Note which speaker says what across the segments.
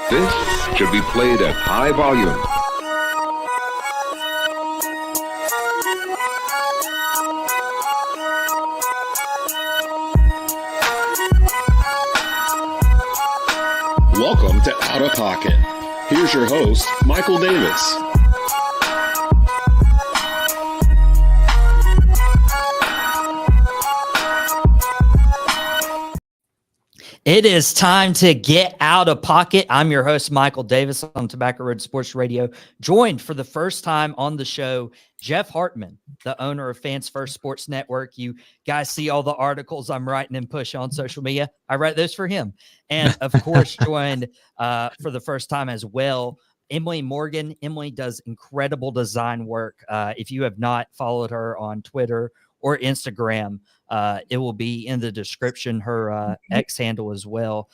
Speaker 1: This should be played at high volume.
Speaker 2: Welcome to Outta Pocket. Here's your host, Michael Davis.
Speaker 3: It is time to get out of pocket. I'm your host, Michael Davis on Tobacco Road Sports Radio, joined for the first time on the show, Jeff Hartman, the owner of Fans First Sports Network. You guys see all the articles I'm writing and push on social media. I write those for him. And of course, joined for the first time as well, Emily Morgan. Emily does incredible design work. If you have not followed her on Twitter or Instagram, it will be in the description, her X handle as well.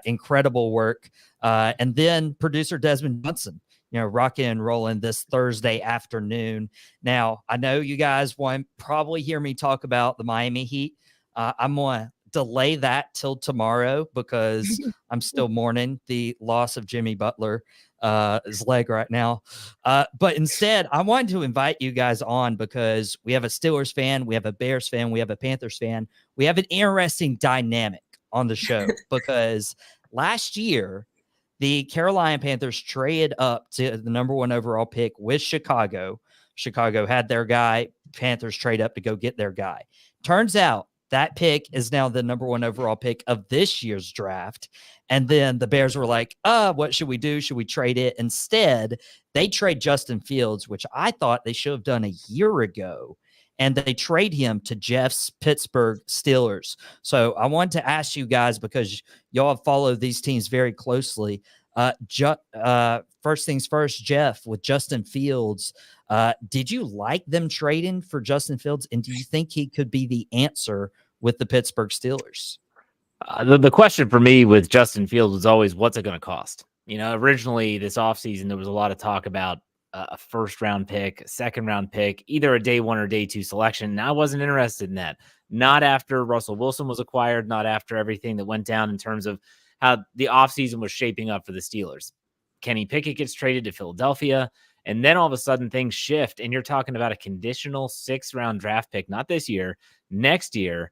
Speaker 3: Incredible work. And then producer Desmond Johnson, rocking and rolling this Thursday afternoon. Now, I know you guys won't probably hear me talk about the Miami Heat. I'm going to delay that till tomorrow because I'm still mourning the loss of Jimmy Butler. His leg right now. But instead, I wanted to invite you guys on because we have a Steelers fan, we have a Bears fan, we have a Panthers fan. We have an interesting dynamic on the show because last year, the Carolina Panthers traded up to the number 1 overall pick with Chicago. Chicago had their guy. Panthers trade up to go get their guy. Turns out that pick is now the number 1 overall pick of this year's draft. And then the Bears were like, what should we do? Should we trade it? Instead, they trade Justin Fields, which I thought they should have done a year ago. And they trade him to Jeff's Pittsburgh Steelers. So I wanted to ask you guys, because y'all have followed these teams very closely. First things first, Jeff, with Justin Fields, did you like them trading for Justin Fields? And do you think he could be the answer with the Pittsburgh Steelers?
Speaker 4: The question for me with Justin Fields was always, what's it going to cost? Originally this offseason, there was a lot of talk about a first-round pick, a second-round pick, either a day 1 or day 2 selection. And I wasn't interested in that. Not after Russell Wilson was acquired, not after everything that went down in terms of how the offseason was shaping up for the Steelers. Kenny Pickett gets traded to Philadelphia, and then all of a sudden things shift, and you're talking about a conditional 6th-round draft pick, not this year, next year.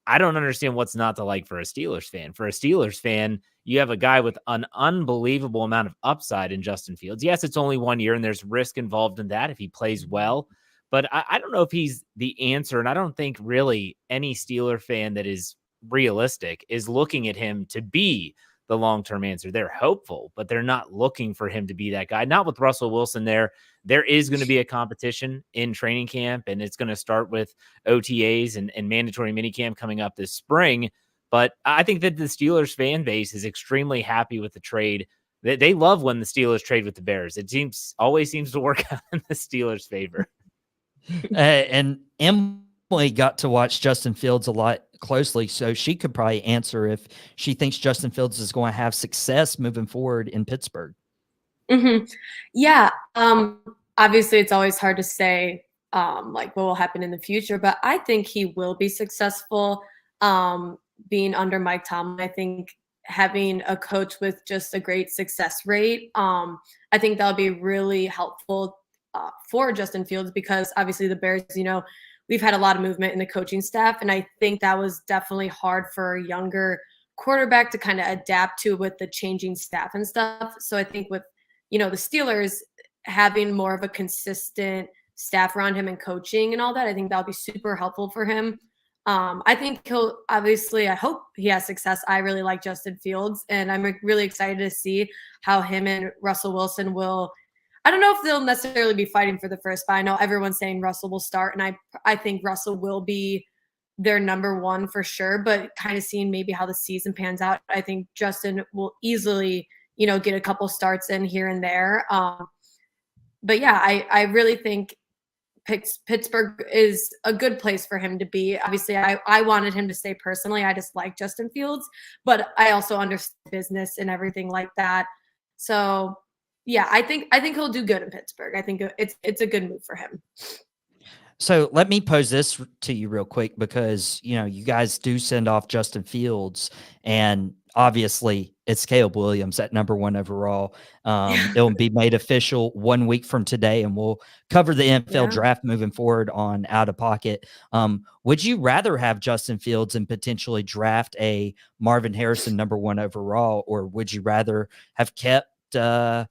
Speaker 4: I don't understand what's not to like for a Steelers fan. For a Steelers fan, you have a guy with an unbelievable amount of upside in Justin Fields. Yes, it's only 1 year, and there's risk involved in that if he plays well. But I don't know if he's the answer, and I don't think really any Steeler fan that is realistic is looking at him to be the long-term answer. They're hopeful, but they're not looking for him to be that guy. Not with Russell Wilson there. There is going to be a competition in training camp, and it's going to start with OTAs and mandatory minicamp coming up this spring. But I think that the Steelers fan base is extremely happy with the trade. They love when the Steelers trade with the Bears. It always seems to work out in the Steelers' favor.
Speaker 3: And Emily got to watch Justin Fields a lot closely, so she could probably answer if she thinks Justin Fields is going to have success moving forward in Pittsburgh.
Speaker 5: Mm-hmm. Yeah. Obviously, it's always hard to say what will happen in the future, but I think he will be successful being under Mike Tomlin. I think having a coach with just a great success rate, I think that'll be really helpful for Justin Fields because obviously the Bears, we've had a lot of movement in the coaching staff, and I think that was definitely hard for a younger quarterback to kind of adapt to with the changing staff and stuff. So I think with, the Steelers having more of a consistent staff around him and coaching and all that, I think that'll be super helpful for him. I think I hope he has success. I really like Justin Fields, and I'm really excited to see how him and Russell Wilson will. I don't know if they'll necessarily be fighting for the first, but I know everyone's saying Russell will start, and I think Russell will be their number 1 for sure, but kind of seeing maybe how the season pans out, I think Justin will easily, get a couple starts in here and there. But yeah, I really think Pittsburgh is a good place for him to be. Obviously, I wanted him to stay personally. I just like Justin Fields, but I also understand business and everything like that. So yeah, I think he'll do good in Pittsburgh. I think it's a good move for him.
Speaker 3: So let me pose this to you real quick because, you guys do send off Justin Fields, and obviously it's Caleb Williams at number 1 overall. It'll be made official 1 week from today, and we'll cover the NFL draft moving forward on Out of Pocket. Would you rather have Justin Fields and potentially draft a Marvin Harrison number 1 overall, or would you rather have kept, Fields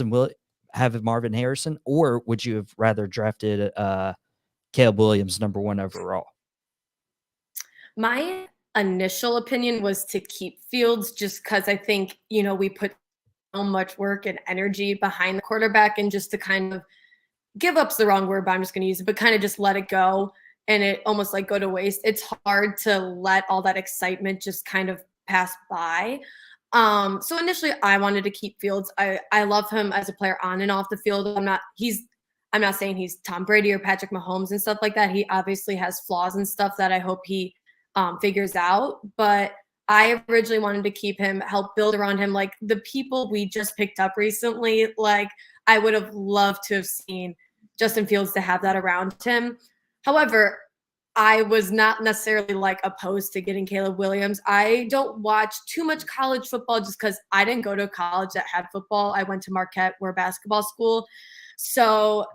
Speaker 3: and have Marvin Harrison, or would you have rather drafted Caleb Williams number 1 overall?
Speaker 5: My initial opinion was to keep Fields just because I think, we put so much work and energy behind the quarterback, and just to kind of give up's the wrong word, but I'm just going to use it, but kind of just let it go and it almost like go to waste. It's hard to let all that excitement just kind of pass by. So initially I wanted to keep Fields. I love him as a player on and off the field. I'm not saying he's Tom Brady or Patrick Mahomes and stuff like that. He obviously has flaws and stuff that I hope he figures out, but I originally wanted to keep him, help build around him. Like the people we just picked up recently, like I would have loved to have seen Justin Fields to have that around him. However, I was not necessarily like opposed to getting Caleb Williams. I don't watch too much college football just because I didn't go to a college that had football. I went to Marquette, we're a basketball school. So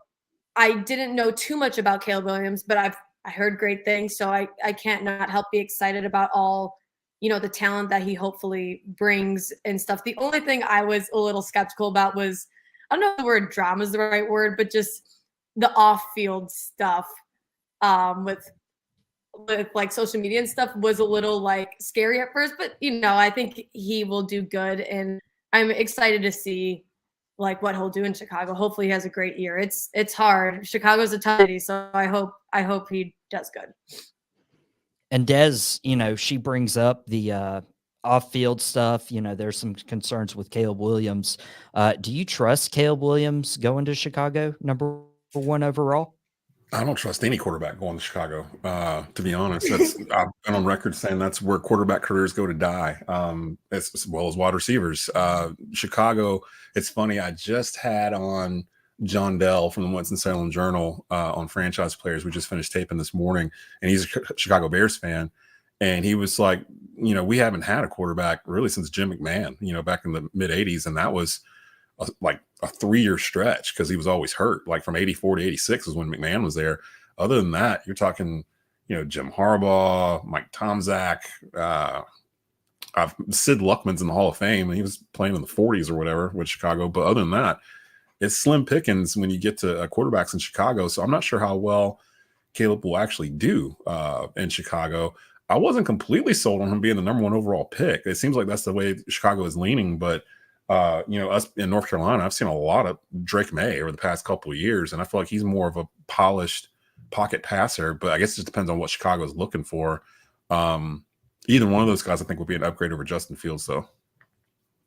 Speaker 5: I didn't know too much about Caleb Williams, but I heard great things. So I can't not help be excited about all, the talent that he hopefully brings and stuff. The only thing I was a little skeptical about was, I don't know if the word drama is the right word, but just the off-field stuff with like social media and stuff was a little like scary at first, but I think he will do good, and I'm excited to see like what he'll do in Chicago. Hopefully he has a great year. It's hard. Chicago's a tough city, so I hope he does good.
Speaker 3: And Des, she brings up the off-field stuff. There's some concerns with Caleb Williams. Do you trust Caleb Williams going to Chicago, number 1 overall?
Speaker 6: I don't trust any quarterback going to Chicago. To be honest, I've been on record saying that's where quarterback careers go to die, as well as wide receivers. Chicago. It's funny. I just had on John Dell from the Winston-Salem Journal on franchise players. We just finished taping this morning, and he's a Chicago Bears fan. And he was like, we haven't had a quarterback really since Jim McMahon, back in the mid 80s. And that was like a 3-year stretch because he was always hurt. Like from 84 to 86 is when McMahon was there. Other than that, you're talking, Jim Harbaugh, Mike Tomczak, Sid Luckman's in the Hall of Fame, and he was playing in the 40s or whatever with Chicago. But other than that, it's slim pickings when you get to quarterbacks in Chicago. So I'm not sure how well Caleb will actually do in Chicago. I wasn't completely sold on him being the number 1 overall pick. It seems like that's the way Chicago is leaning. But, us in North Carolina, I've seen a lot of Drake May over the past couple of years, and I feel like he's more of a polished pocket passer. But I guess it just depends on what Chicago is looking for. Either one of those guys, I think, will be an upgrade over Justin Fields, though.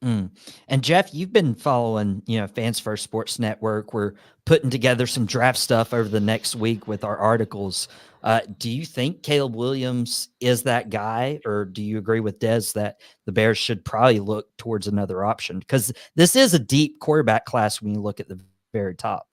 Speaker 3: And Jeff, you've been following, Fans First Sports Network. We're putting together some draft stuff over the next week with our articles. Do you think Caleb Williams is that guy, or do you agree with Des that the Bears should probably look towards another option? Because this is a deep quarterback class when you look at the very top.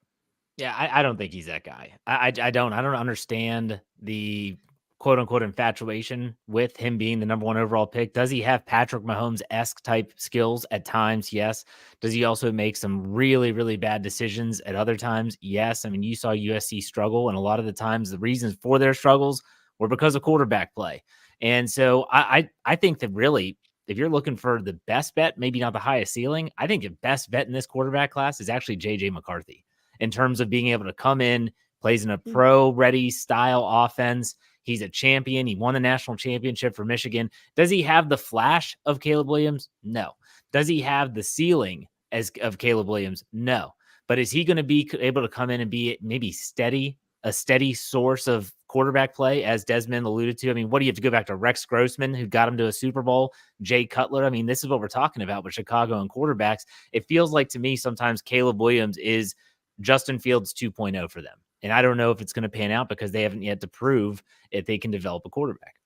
Speaker 4: Yeah, I don't think he's that guy. I don't understand the quote unquote infatuation with him being the number 1 overall pick. Does he have Patrick Mahomes-esque type skills at times? Yes. Does he also make some really, really bad decisions at other times? Yes. I mean, you saw USC struggle, and a lot of the times the reasons for their struggles were because of quarterback play. And so I think that really, if you're looking for the best bet, maybe not the highest ceiling, I think the best bet in this quarterback class is actually JJ McCarthy in terms of being able to come in, plays in a pro-ready style offense. He's a champion. He won the national championship for Michigan. Does he have the flash of Caleb Williams? No. Does he have the ceiling of Caleb Williams? No. But is he going to be able to come in and be maybe a steady source of quarterback play, as Desmond alluded to? I mean, what do you have to go back to? Rex Grossman, who got him to a Super Bowl, Jay Cutler. I mean, this is what we're talking about with Chicago and quarterbacks. It feels like to me sometimes Caleb Williams is Justin Fields 2.0 for them. And I don't know if it's going to pan out because they haven't yet to prove if they can develop a quarterback.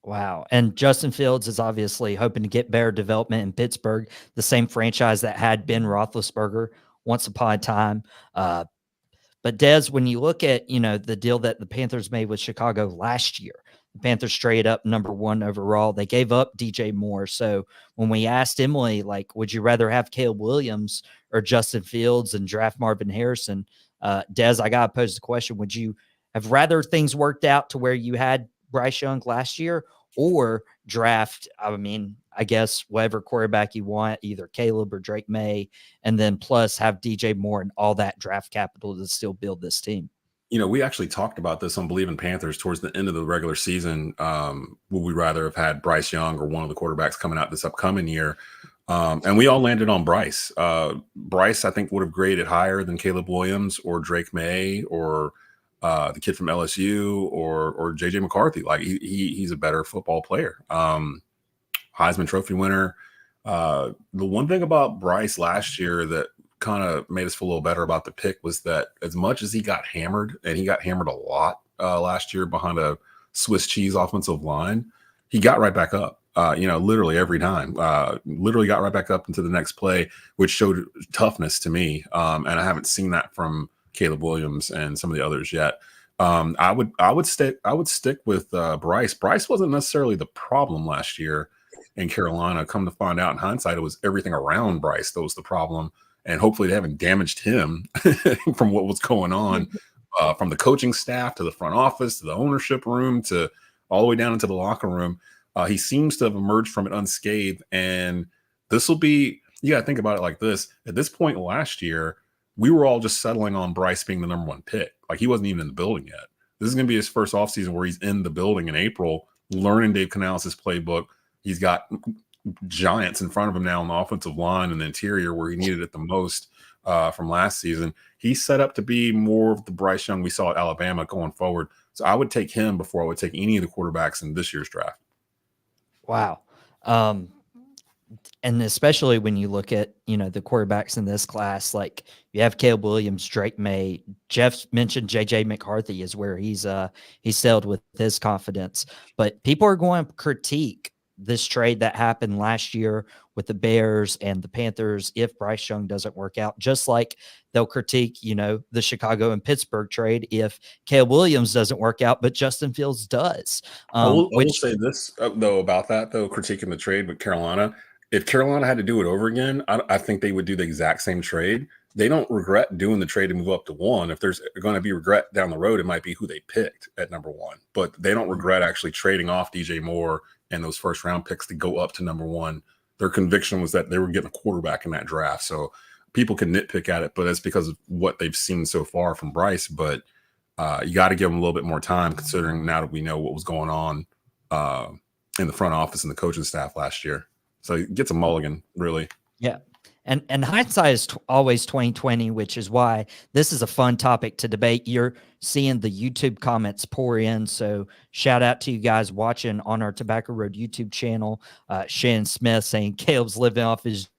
Speaker 3: Wow. And Justin Fields is obviously hoping to get better development in Pittsburgh, the same franchise that had Ben Roethlisberger once upon a time. But Des, when you look at, the deal that the Panthers made with Chicago last year, The Panthers trade up number 1 overall. They gave up DJ Moore. So when we asked Emily, like, would you rather have Caleb Williams or Justin Fields and draft Marvin Harrison? Des, I got to pose the question. Would you have rather things worked out to where you had Bryce Young last year, or draft, I guess, whatever quarterback you want, either Caleb or Drake May, and then plus have DJ Moore and all that draft capital to still build this team?
Speaker 6: We actually talked about this on Believe in Panthers towards the end of the regular season. Would we rather have had Bryce Young or one of the quarterbacks coming out this upcoming year? And we all landed on Bryce. Bryce, I think, would have graded higher than Caleb Williams or Drake May or the kid from LSU or JJ McCarthy. Like he's a better football player. Heisman Trophy winner. The one thing about Bryce last year that kind of made us feel a little better about the pick was that as much as he got hammered, and he got hammered a lot last year behind a Swiss cheese offensive line, he got right back up. Literally every time, literally got right back up into the next play, which showed toughness to me. And I haven't seen that from Caleb Williams and some of the others yet. I would stick with Bryce. Bryce wasn't necessarily the problem last year in Carolina. Come to find out in hindsight, it was everything around Bryce that was the problem. And hopefully they haven't damaged him from what was going on, from the coaching staff to the front office to the ownership room to all the way down into the locker room. He seems to have emerged from it unscathed. And this will be, you got to think about it like this. At this point last year, we were all just settling on Bryce being the number 1 pick. Like he wasn't even in the building yet. This is going to be his first offseason where he's in the building in April, learning Dave Canales' playbook. He's got giants in front of him now on the offensive line and the interior where he needed it the most from last season. He's set up to be more of the Bryce Young we saw at Alabama going forward. So I would take him before I would take any of the quarterbacks in this year's draft.
Speaker 3: Wow. And especially when you look at, the quarterbacks in this class, like you have Caleb Williams, Drake May. Jeff mentioned JJ McCarthy is where he's sailed with his confidence. But people are going to critique this trade that happened last year with the Bears and the Panthers if Bryce Young doesn't work out, just like they'll critique, the Chicago and Pittsburgh trade if Caleb Williams doesn't work out, but Justin Fields does.
Speaker 6: I will say this, though, about that, though, critiquing the trade with Carolina. If Carolina had to do it over again, I think they would do the exact same trade. They don't regret doing the trade to move up to 1. If there's going to be regret down the road, it might be who they picked at number 1. But they don't regret actually trading off DJ Moore and those first round picks to go up to number 1. Their conviction was that they were getting a quarterback in that draft. So people can nitpick at it, but that's because of what they've seen so far from Bryce. But you got to give them a little bit more time, considering now that we know what was going on in the front office and the coaching staff last year. So he gets a mulligan, really.
Speaker 3: Yeah. And hindsight is always 2020, which is why this is a fun topic to debate. You're seeing the YouTube comments pour in. So shout out to you guys watching on our Tobacco Road YouTube channel. Shannon Smith saying Caleb's living off his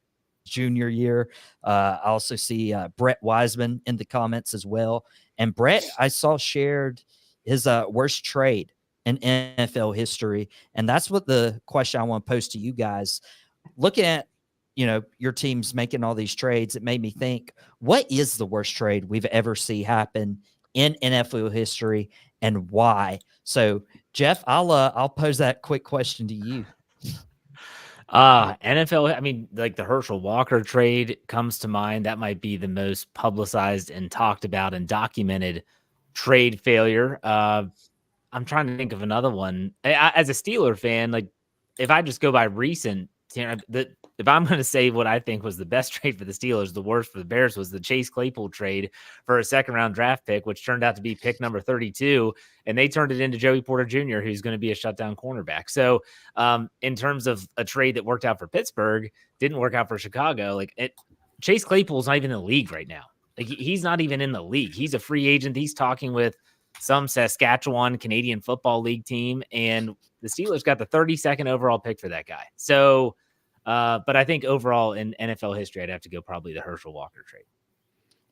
Speaker 3: junior year. I also see Brett Wiseman in the comments as well. And Brett, I saw shared his worst trade in NFL history. And that's what the question I want to pose to you guys. Looking at, your team's making all these trades, it made me think, what is the worst trade we've ever seen happen in NFL history and why? So, Jeff, I'll pose that quick question to you.
Speaker 4: NFL, like the Herschel Walker trade comes to mind. That might be the most publicized and talked about and documented trade failure. I'm trying to think of another one. As a Steeler fan, like if I just go by recent, if I'm going to say what I think was the best trade for the Steelers, the worst for the Bears was the Chase Claypool trade for a 2nd-round draft pick, which turned out to be pick number 32, and they turned it into Joey Porter Jr., who's going to be a shutdown cornerback. So in terms of a trade that worked out for Pittsburgh, didn't work out for Chicago, Chase Claypool's not even in the league right now. Like he's not even in the league. He's a free agent. He's talking with some Saskatchewan Canadian Football League team, and the Steelers got the 32nd overall pick for that guy. So, but I think overall in NFL history, I'd have to go probably the Herschel Walker trade.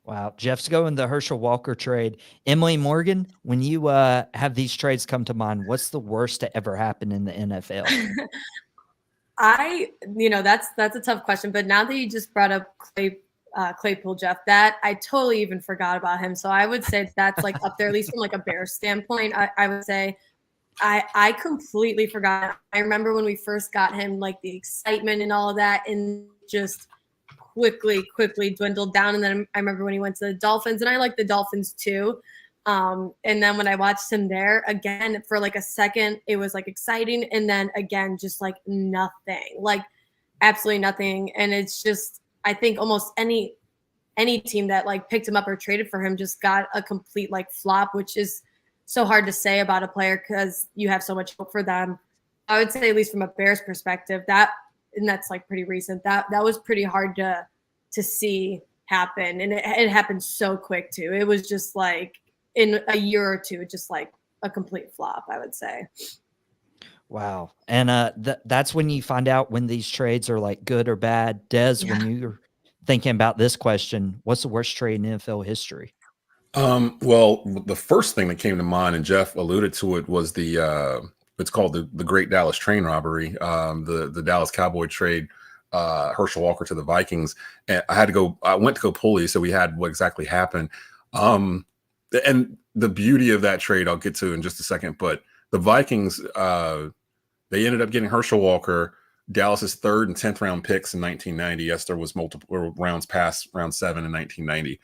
Speaker 3: Wow. Jeff's going the Herschel Walker trade. Emily Morgan, when you have these trades come to mind, what's the worst to ever happen in the NFL?
Speaker 5: That's a tough question, but now that you just brought up Claypool, Jeff, that I totally even forgot about him. So I would say that's like up there, at least from like a Bears standpoint. I would say I completely forgot. I remember when we first got him, like the excitement and all of that, and just quickly dwindled down. And then I remember when he went to the Dolphins, and I like the Dolphins too. And then when I watched him there again for like a second, it was like exciting. And then again, just like nothing, like absolutely nothing. And it's just, I think almost any team that like picked him up or traded for him just got a complete like flop, which is so hard to say about a player because you have so much hope for them. I would say, at least from a Bears perspective, and that's like pretty recent, that was pretty hard to see happen. And it happened so quick too. It was just like in a year or two, just like a complete flop, I would say.
Speaker 3: Wow. And that's when you find out when these trades are like good or bad. Des, when you're thinking about this question, what's the worst trade in NFL history?
Speaker 6: Well, the first thing that came to mind, and Jeff alluded to it, was it's called the Great Dallas Train Robbery, the Dallas Cowboy trade, Herschel Walker to the Vikings. And I went to go pull these, so we had what exactly happened. And the beauty of that trade, I'll get to in just a second, but the Vikings, they ended up getting Herschel Walker, Dallas's 3rd and 10th round picks in 1990. Yes, there was multiple rounds past round 7 in 1990.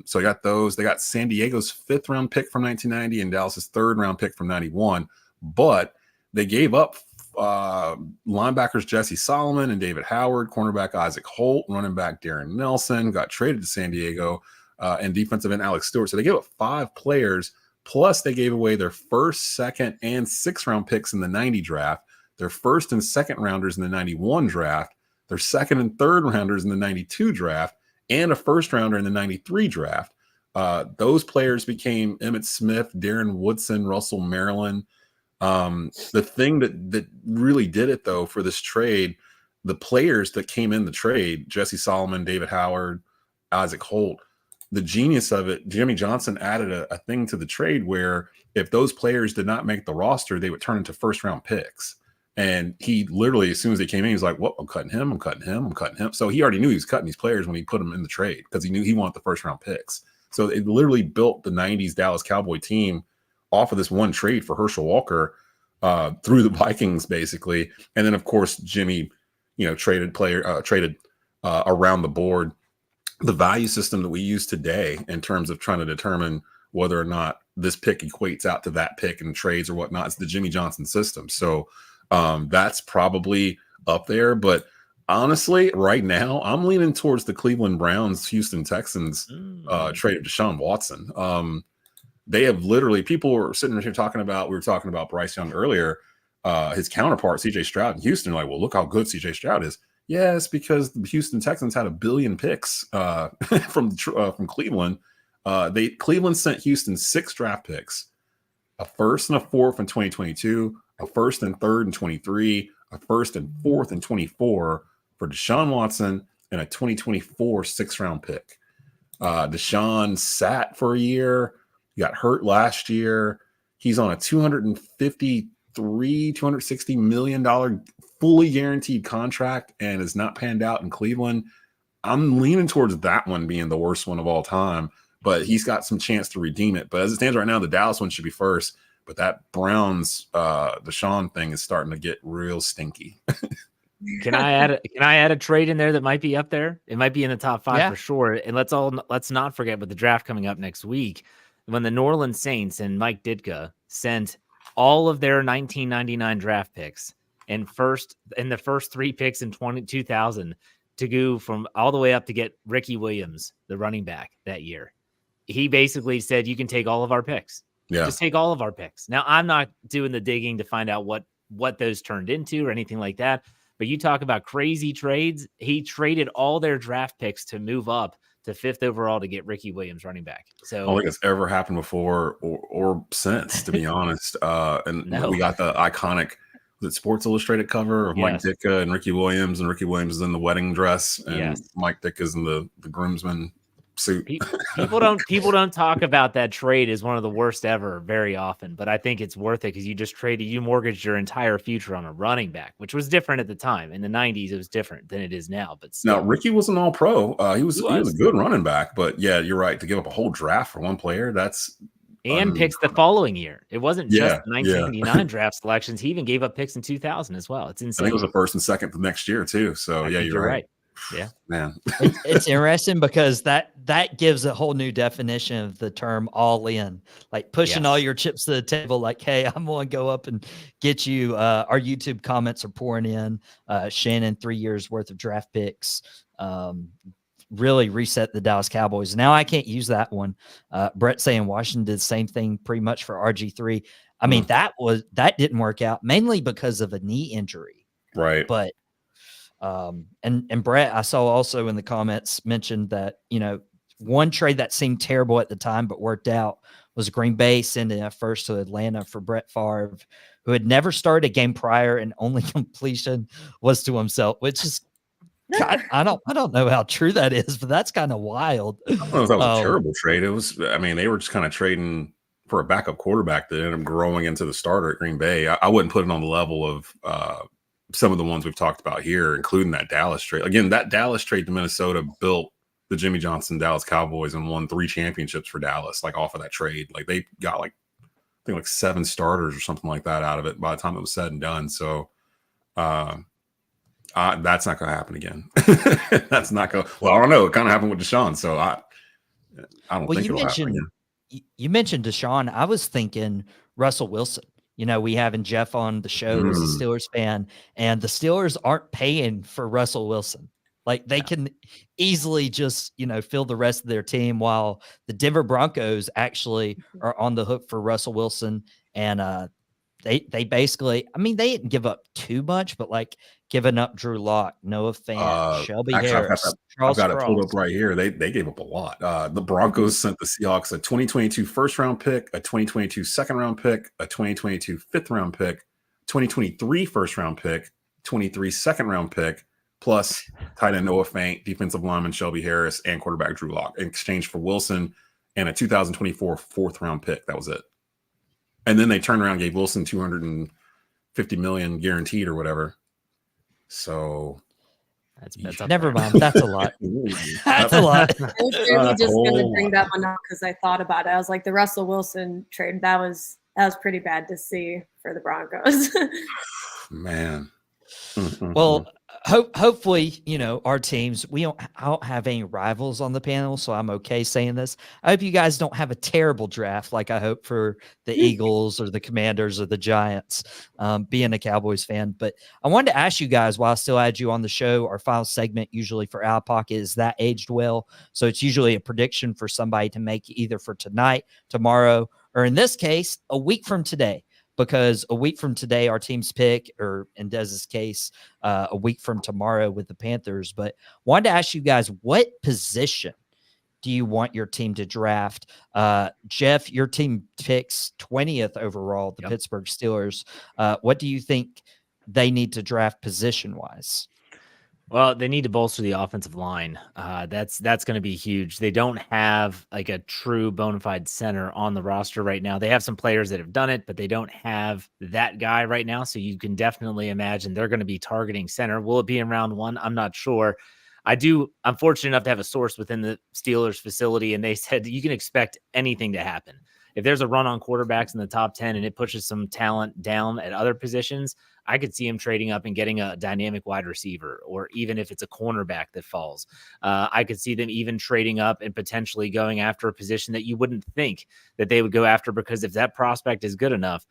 Speaker 6: So I got those. They got San Diego's 5th round pick from 1990 and Dallas's 3rd round pick from 91. But they gave up linebackers Jesse Solomon and David Howard, cornerback Isaac Holt, running back Darren Nelson, got traded to San Diego, and defensive end Alex Stewart. So they gave up 5 players, plus they gave away their 1st, 2nd, and 6th round picks in the 90 draft, their 1st and 2nd rounders in the 91 draft, their 2nd and 3rd rounders in the 92 draft, and a 1st rounder in the 93 draft. Those players became Emmitt Smith, Darren Woodson, Russell Maryland. The thing that really did it, though, for this trade, the players that came in the trade, Jesse Solomon, David Howard, Isaac Holt, the genius of it, Jimmy Johnson added a thing to the trade where if those players did not make the roster, they would turn into 1st round picks. And he literally, as soon as they came in, he was like, well, I'm cutting him, I'm cutting him, I'm cutting him. So he already knew he was cutting these players when he put them in the trade because he knew he wanted the 1st round picks. So it literally built the 90s Dallas Cowboy team off of this one trade for Herschel Walker through the Vikings, basically. And then, of course, Jimmy, traded around the board. The value system that we use today in terms of trying to determine whether or not this pick equates out to that pick in trades or whatnot, it's the Jimmy Johnson system. So that's probably up there. But honestly, right now, I'm leaning towards the Cleveland Browns, Houston Texans trade of Deshaun Watson. They have literally, people were sitting here we were talking about Bryce Young earlier, his counterpart, CJ Stroud in Houston, like, well, look how good CJ Stroud is. Yes, because the Houston Texans had 1 billion picks from Cleveland. Cleveland sent Houston 6 draft picks, a 1st and a 4th in 2022, a 1st and 3rd in 23, a 1st and 4th in 24 for Deshaun Watson, and a 2024 6th round pick. Deshaun sat for a year. He got hurt last year. He's on a $260 million fully guaranteed contract and is not panned out in Cleveland. I'm leaning towards that one being the worst one of all time, but he's got some chance to redeem it. But as it stands right now, the Dallas one should be first. But that Browns Deshaun thing is starting to get real stinky.
Speaker 4: Can I add a trade in there that might be up there? It might be in the top 5 for sure. And let's not forget with the draft coming up next week, when the New Orleans Saints and Mike Ditka sent all of their 1999 draft picks and the first 3 picks in 2000 to go from all the way up to get Ricky Williams, the running back that year. He basically said, you can take all of our picks. Yeah. Just take all of our picks. Now, I'm not doing the digging to find out what those turned into or anything like that. But you talk about crazy trades. He traded all their draft picks to move up to 5th overall to get Ricky Williams running back. So I
Speaker 6: don't think it's ever happened before or since, to be honest. We got the iconic Sports Illustrated cover of Mike Ditka and Ricky Williams, and Ricky Williams is in the wedding dress, and Mike Ditka is in the groomsman suit.
Speaker 4: People don't talk about that trade as one of the worst ever very often, but I think it's worth it because you mortgaged your entire future on a running back, which was different at the time. In the 90s, it was different than it is now. But still.
Speaker 6: Now Ricky was an all-pro. He was a good running back, but yeah, you're right. To give up a whole draft for one player, that's
Speaker 4: and picks the following year. It wasn't just
Speaker 6: Yeah,
Speaker 4: the 1989 draft selections. He even gave up picks in 2000 as well. It's
Speaker 6: I
Speaker 4: insane.
Speaker 6: think it was the first and second for next year too. So
Speaker 4: I
Speaker 6: yeah,
Speaker 4: think
Speaker 6: you're right.
Speaker 4: Yeah,
Speaker 6: Man.
Speaker 3: It's interesting because that gives a whole new definition of the term all in, like pushing all your chips to the table. Like, hey, I'm going to go up and get you. Our YouTube comments are pouring in. Shannon, 3 years worth of draft picks. Really reset the Dallas Cowboys. Now I can't use that one. Brett saying Washington did the same thing pretty much for RG3. I mean, that didn't work out mainly because of a knee injury.
Speaker 6: Right.
Speaker 3: But and Brett, I saw also in the comments mentioned that, you know, one trade that seemed terrible at the time but worked out was Green Bay sending a first to Atlanta for Brett Favre, who had never started a game prior and only completion was to himself, which is I don't know how true that is, but that's kind of wild.
Speaker 6: I don't know if that was a terrible trade. It was, I mean, they were just kind of trading for a backup quarterback that ended up growing into the starter at Green Bay. I wouldn't put it on the level of some of the ones we've talked about here, including that Dallas trade. Again, that Dallas trade to Minnesota built the Jimmy Johnson Dallas Cowboys and won 3 championships for Dallas, like off of that trade. Like they got I think 7 starters or something like that out of it by the time it was said and done. So that's not going to happen again. That's not going. Well, I don't know. It kind of happened with Deshaun, so I don't think it'll happen again.
Speaker 3: You mentioned Deshaun. I was thinking Russell Wilson. You know, we having Jeff on the show who's a Steelers fan, and the Steelers aren't paying for Russell Wilson. Like they can easily just, you know, fill the rest of their team, while the Denver Broncos actually are on the hook for Russell Wilson. And they basically, I mean, they didn't give up too much, but like giving up Drew Lock, Noah Fant, Shelby Harris,
Speaker 6: I've got it pulled up right here. They gave up a lot. The Broncos sent the Seahawks a 2022 first round pick, a 2022 second round pick, a 2022 fifth round pick, 2023 first round pick, 23 second round pick, plus tight end Noah Fant, defensive lineman Shelby Harris, and quarterback Drew Lock in exchange for Wilson and a 2024 fourth round pick. That was it. And then they turned around and gave Wilson $250 million guaranteed or whatever. So
Speaker 4: that's
Speaker 3: never mind. That's a lot. That's a lot.
Speaker 5: I was really just going to bring that one up because I thought about it. I was like, the Russell Wilson trade, that was pretty bad to see for the Broncos.
Speaker 6: Man.
Speaker 3: Well, hopefully, you know, our teams, I don't have any rivals on the panel, so I'm okay saying this. I hope you guys don't have a terrible draft like I hope for the Eagles or the Commanders or the Giants, being a Cowboys fan. But I wanted to ask you guys, while I still had you on the show, our final segment usually for Out of Pocket is That Aged Well. So it's usually a prediction for somebody to make either for tonight, tomorrow, or in this case, a week from today. Because a week from today, our team's pick, or in Dez's case, a week from tomorrow with the Panthers. But wanted to ask you guys, what position do you want your team to draft? Jeff, your team picks 20th overall, the Pittsburgh Steelers. What do you think they need to draft position-wise?
Speaker 4: Well, they need to bolster the offensive line. That's going to be huge. They don't have like a true bona fide center on the roster right now. They have some players that have done it, but they don't have that guy right now. So you can definitely imagine they're going to be targeting center. Will it be in round 1? I'm not sure. I'm fortunate enough to have a source within the Steelers facility, and they said you can expect anything to happen. If there's a run on quarterbacks in the top 10 and it pushes some talent down at other positions, I could see him trading up and getting a dynamic wide receiver, or even if it's a cornerback that falls. I could see them even trading up and potentially going after a position that you wouldn't think that they would go after, because if that prospect is good enough,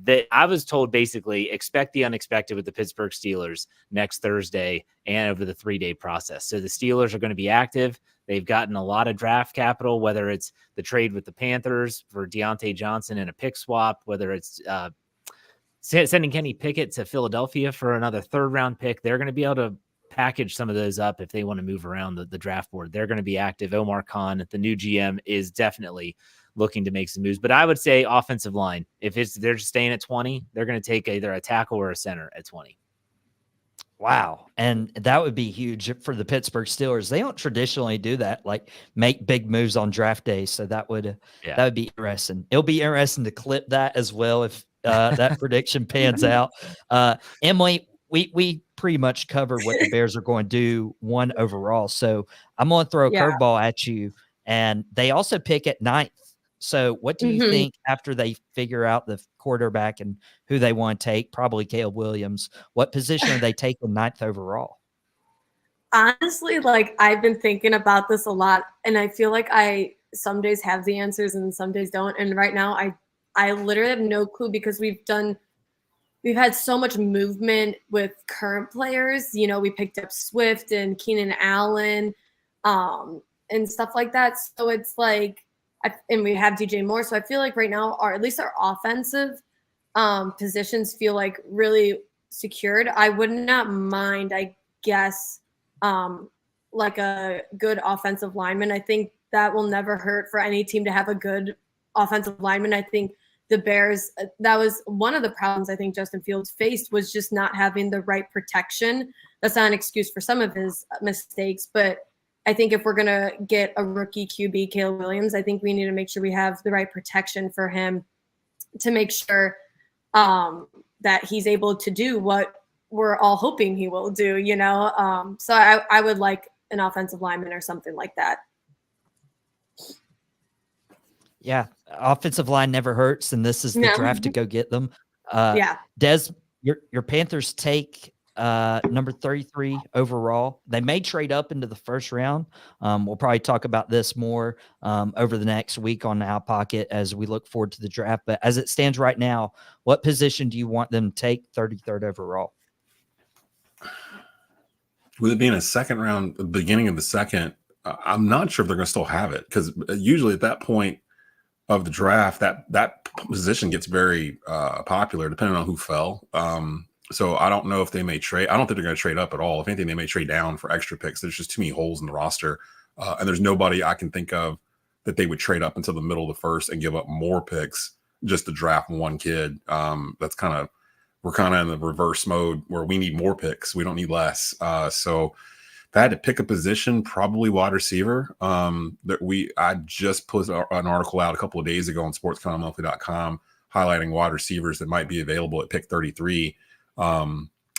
Speaker 4: that I was told basically expect the unexpected with the Pittsburgh Steelers next Thursday and over the 3-day process. So the Steelers are going to be active. They've gotten a lot of draft capital, whether it's the trade with the Panthers for Deontay Johnson and a pick swap, whether it's sending Kenny Pickett to Philadelphia for another 3rd-round pick. They're going to be able to package some of those up if they want to move around the draft board. They're going to be active. Omar Khan, the new GM, is definitely looking to make some moves. But I would say offensive line. If they're just staying at 20, they're going to take either a tackle or a center at 20.
Speaker 3: Wow. And that would be huge for the Pittsburgh Steelers. They don't traditionally do that, like make big moves on draft day. So that would be interesting. It'll be interesting to clip that as well if that prediction pans out. Emily, we pretty much covered what the Bears are going to do 1 overall. So I'm going to throw a curveball at you. And they also pick at 9th. So what do you think after they figure out the quarterback and who they want to take? Probably Caleb Williams. What position are they taking 9th overall?
Speaker 5: Honestly, like I've been thinking about this a lot, and I feel like I some days have the answers and some days don't. And right now, I literally have no clue because we've had so much movement with current players. You know, we picked up Swift and Keenan Allen, and stuff like that. So it's like, and we have DJ Moore. So I feel like right now, at least our offensive positions feel like really secured. I would not mind, I guess, like a good offensive lineman. I think that will never hurt for any team to have a good offensive lineman. I think the Bears, that was one of the problems I think Justin Fields faced, was just not having the right protection. That's not an excuse for some of his mistakes, but I think if we're going to get a rookie QB, Caleb Williams, I think we need to make sure we have the right protection for him to make sure that he's able to do what we're all hoping he will do, you know? So I would like an offensive lineman or something like that.
Speaker 3: Yeah, offensive line never hurts, and this is the draft to go get them. Des, your Panthers take number 33 overall. They may trade up into the first round. We'll probably talk about this more over the next week on Out Pocket as we look forward to the draft. But as it stands right now, what position do you want them to take 33rd overall?
Speaker 6: With it being a second round, the beginning of the second, I'm not sure if they're going to still have it, because usually at that point of the draft, that position gets very popular depending on who fell. So I don't know if they may trade. I don't think they're going to trade up at all. If anything, they may trade down for extra picks. There's just too many holes in the roster. And there's nobody I can think of that they would trade up until the middle of the first and give up more picks just to draft one kid. We're kind of in the reverse mode where we need more picks. We don't need less. So if I had to pick a position, probably wide receiver. I just put an article out a couple of days ago on sportscommonmonthly.com highlighting wide receivers that might be available at pick 33.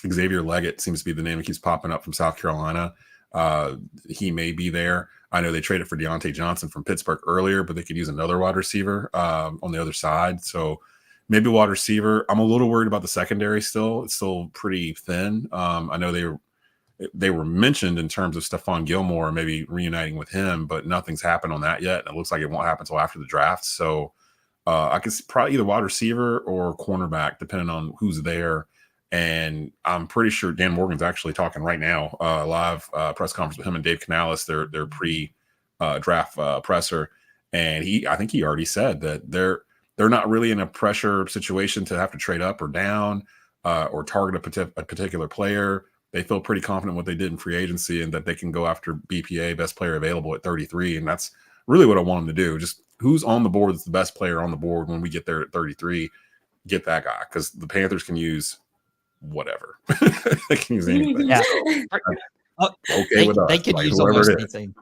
Speaker 6: Xavier Leggett seems to be the name that keeps popping up from South Carolina. He may be there. I know they traded for Deontay Johnson from Pittsburgh earlier, but they could use another wide receiver on the other side. So maybe wide receiver. I'm a little worried about the secondary still. It's still pretty thin. I know they were mentioned in terms of Stephon Gilmore, maybe reuniting with him, but nothing's happened on that yet. It looks like it won't happen until after the draft. So I could probably either wide receiver or cornerback, depending on who's there. And I'm pretty sure Dan Morgan's actually talking right now, live press conference with him and Dave Canales, their pre-draft presser. And I think he already said that they're not really in a pressure situation to have to trade up or down or target a particular player. They feel pretty confident what they did in free agency and that they can go after BPA, best player available, at 33. And that's really what I want them to do. Just who's on the board that's the best player on the board when we get there at 33, get that guy, because the Panthers can use whatever. They can use anything.
Speaker 3: Yeah.
Speaker 6: Okay with us.
Speaker 3: They could
Speaker 6: like,
Speaker 3: use almost anything.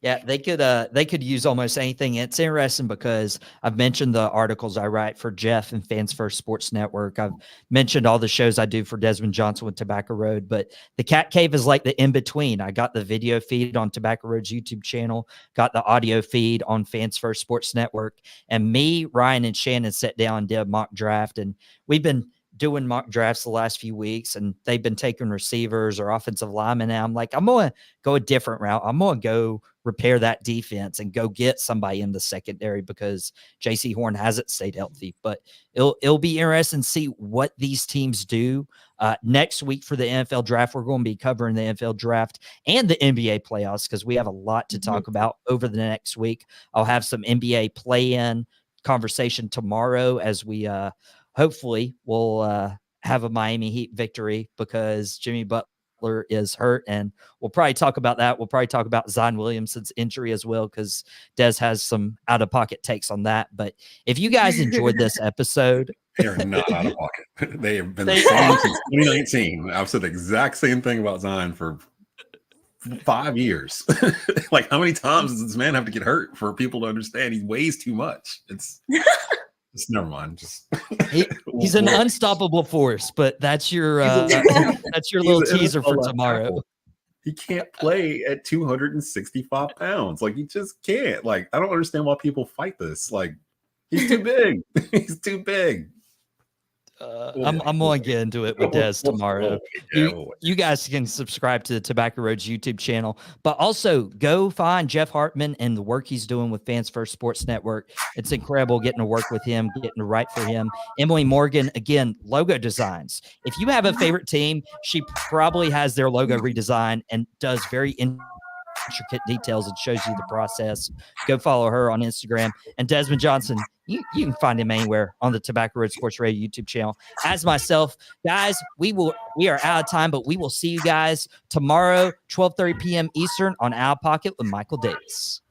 Speaker 3: Yeah, they could use almost anything. It's interesting because I've mentioned the articles I write for Jeff and Fans First Sports Network. I've mentioned all the shows I do for Desmond Johnson with Tobacco Road, but the Cat Cave is like the in-between. I got the video feed on Tobacco Road's YouTube channel, got the audio feed on Fans First Sports Network, and me, Ryan, and Shannon sat down and did a mock draft, and we've been doing mock drafts the last few weeks, and they've been taking receivers or offensive linemen. And I'm like, I'm going to go a different route. I'm going to go repair that defense and go get somebody in the secondary because JC Horn hasn't stayed healthy. But it'll be interesting to see what these teams do next week for the NFL draft. We're going to be covering the NFL draft and the NBA playoffs because we have a lot to talk about over the next week. I'll have some NBA play-in conversation tomorrow as we hopefully we'll have a Miami Heat victory because Jimmy Butler is hurt, and we'll probably talk about that. We'll probably talk about Zion Williamson's injury as well because Des has some out-of-pocket takes on that. But if you guys enjoyed this episode,
Speaker 6: they are not out of pocket. They have been the same since 2019. I've said the exact same thing about Zion for 5 years. Like, how many times does this man have to get hurt for people to understand he weighs too much? It's never mind. Just
Speaker 3: he's an unstoppable force, but that's your little teaser for tomorrow.
Speaker 6: He can't play at 265 pounds. Like, he just can't. Like, I don't understand why people fight this. Like, he's too big. He's too big.
Speaker 3: I'm going to get into it with Des tomorrow. You guys can subscribe to the Tobacco Road's YouTube channel, but also go find Jeff Hartman and the work he's doing with Fans First Sports Network. It's incredible getting to work with him, getting to write for him. Emily Morgan, again, logo designs. If you have a favorite team, she probably has their logo redesigned and does very intricate details and shows you the process. Go follow her on Instagram. And Desmond Johnson, you can find him anywhere on the Tobacco Road Sports Radio YouTube channel. As myself, guys, we are out of time, but we will see you guys tomorrow, 12:30 p.m. Eastern on Out of Pocket with Michael Davis.